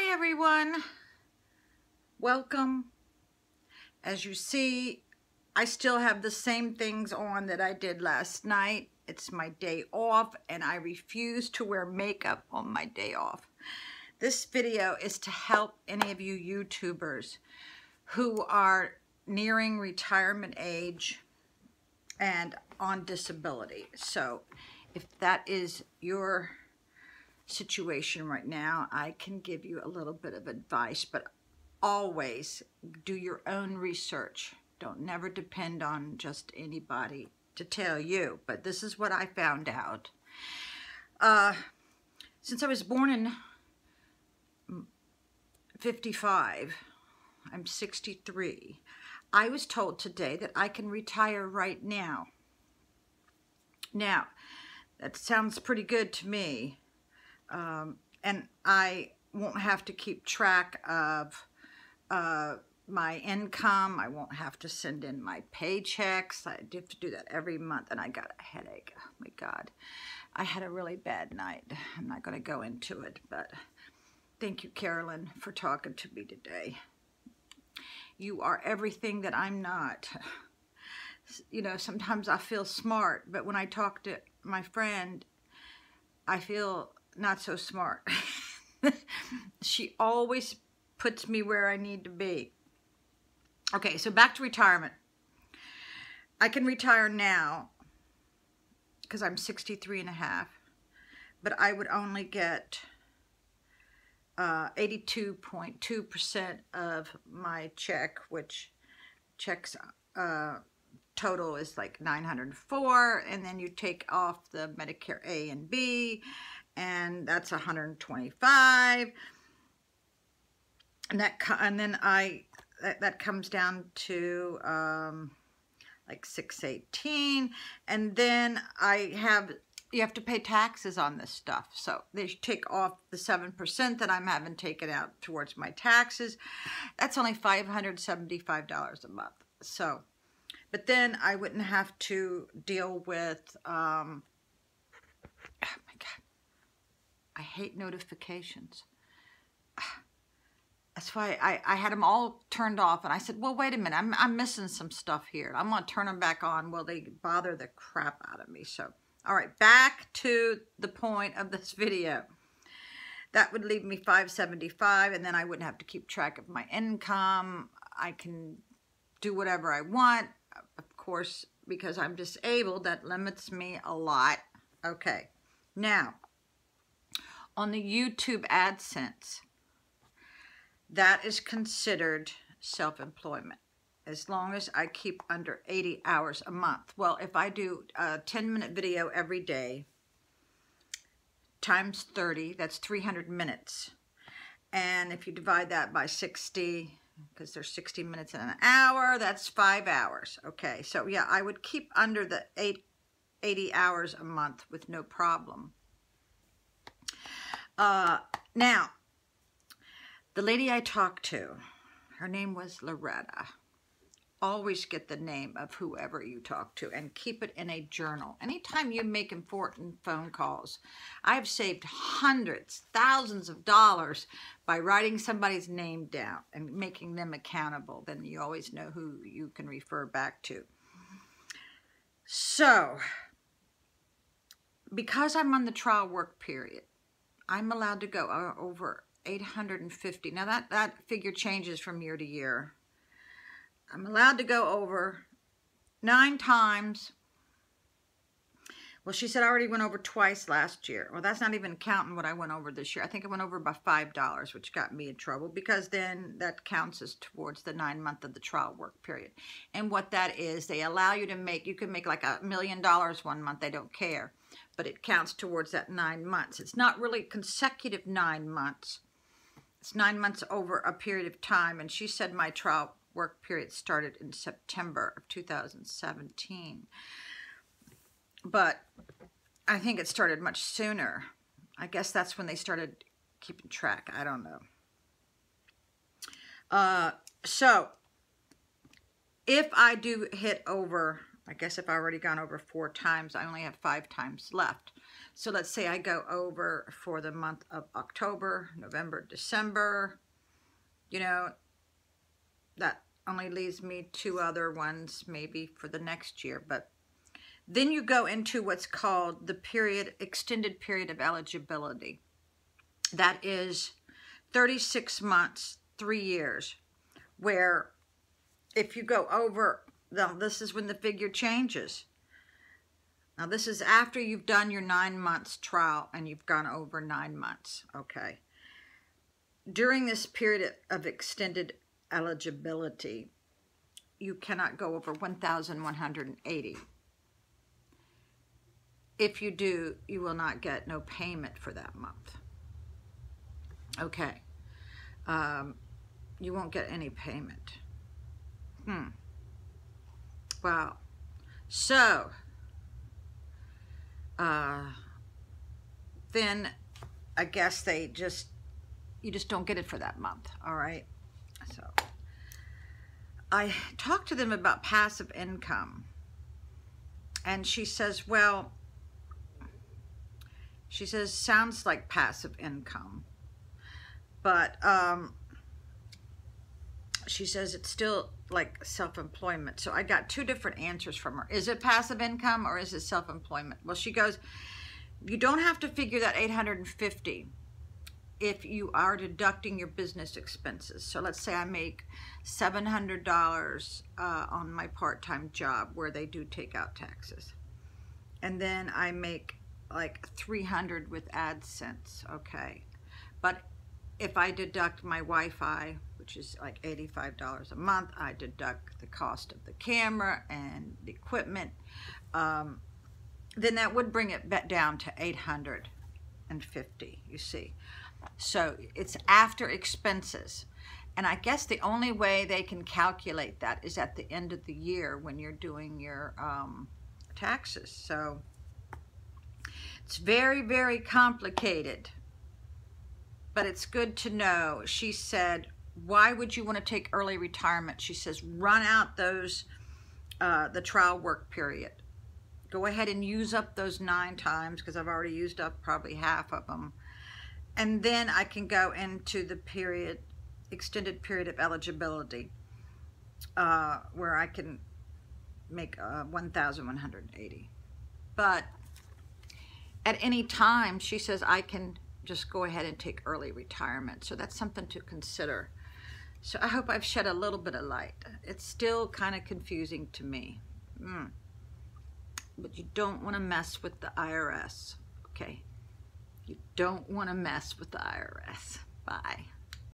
Hi everyone, welcome. As you see, I still have the same things on that I did last night. It's my day off and I refuse to wear makeup on my day off. This video is to help any of you YouTubers who are nearing retirement age and on disability. So if that is your situation right now, I can give you a little bit of advice, but always do your own research. Don't never depend on just anybody to tell you, but this is what I found out. Since I was born in 55, I'm 63, I was told today that I can retire right now. Now, that sounds pretty good to me. And I won't have to keep track of my income. I won't have to send in my paychecks. I have to do that every month, and I got a headache. Oh my God. I had a really bad night. I'm not going to go into it, but thank you, Carolyn, for talking to me today. You are everything that I'm not. You know, sometimes I feel smart, but when I talk to my friend, I feel not so smart. She always puts me where I need to be. Okay, so back to retirement. I can retire now because I'm 63 and a half, but I would only get 82.2% of my check, which checks total is like 904, and then you take off the Medicare A and B, and that's 125, and then that comes down to like 618, and then you have to pay taxes on this stuff. So they take off the 7% that I'm having taken out towards my taxes. That's only $575 a month. So, but then I wouldn't have to deal with, oh my God, I hate notifications. That's why I had them all turned off, and I said, well, wait a minute, I'm missing some stuff here. I'm going to turn them back on. Well, they bother the crap out of me. So, all right, back to the point of this video. That would leave me $575, and then I wouldn't have to keep track of my income. I can do whatever I want. Of course, because I'm disabled, that limits me a lot. Okay, now, on the YouTube Adsense, that is considered self-employment as long as I keep under 80 hours a month. Well, if I do a 10-minute video every day times 30, that's 300 minutes. And if you divide that by 60, because there's 60 minutes in an hour, that's 5 hours. Okay, so yeah, I would keep under the 80 hours a month with no problem. Now, the lady I talked to, her name was Loretta. Always get the name of whoever you talk to and keep it in a journal. Anytime you make important phone calls, I've saved hundreds, thousands of dollars by writing somebody's name down and making them accountable. Then you always know who you can refer back to. So, because I'm on the trial work period, I'm allowed to go over 850. Now that figure changes from year to year. I'm allowed to go over 9 times. Well, she said I already went over twice last year. Well, that's not even counting what I went over this year. I think I went over by $5, which got me in trouble because then that counts as towards the 9 month of the trial work period. And what that is, they allow you to make, you can make like $1 million one month, they don't care. But it counts towards that 9 months. It's not really consecutive 9 months. It's 9 months over a period of time. And she said my trial work period started in September of 2017. But I think it started much sooner. I guess that's when they started keeping track. I don't know. So if I do hit over, I guess if I already gone over 4 times, I only have 5 times left. So let's say I go over for the month of October, November, December, you know, that only leaves me 2 other ones maybe for the next year. But then you go into what's called the extended period of eligibility. That is 36 months, 3 years, where if you go over, this is when the figure changes. Now this is after you've done your 9 months trial and you've gone over 9 months, okay? During this period of extended eligibility, you cannot go over 1,180. If you do, you will not get no payment for that month. Okay. You won't get any payment. Wow. So, then I guess you just don't get it for that month, all right? So, I talked to them about passive income, and she says, well, sounds like passive income, but she says it's still like self-employment. So I got 2 different answers from her. Is it passive income or is it self-employment? Well, she goes, you don't have to figure that $850 if you are deducting your business expenses. So let's say I make $700 on my part-time job where they do take out taxes. And then I make like $300 with Adsense, okay? But if I deduct my Wi-Fi, which is like $85 a month, I deduct the cost of the camera and the equipment, then that would bring it back down to $850, you see. So it's after expenses. And I guess the only way they can calculate that is at the end of the year when you're doing your taxes. So it's very, very complicated, but it's good to know. She said, why would you want to take early retirement? She says, run out those, the trial work period. Go ahead and use up those 9 times, because I've already used up probably half of them. And then I can go into the extended period of eligibility, where I can make 1,180. But at any time, she says, I can just go ahead and take early retirement. So that's something to consider. So I hope I've shed a little bit of light. It's still kind of confusing to me. But you don't want to mess with the IRS, okay? You don't want to mess with the IRS. Bye.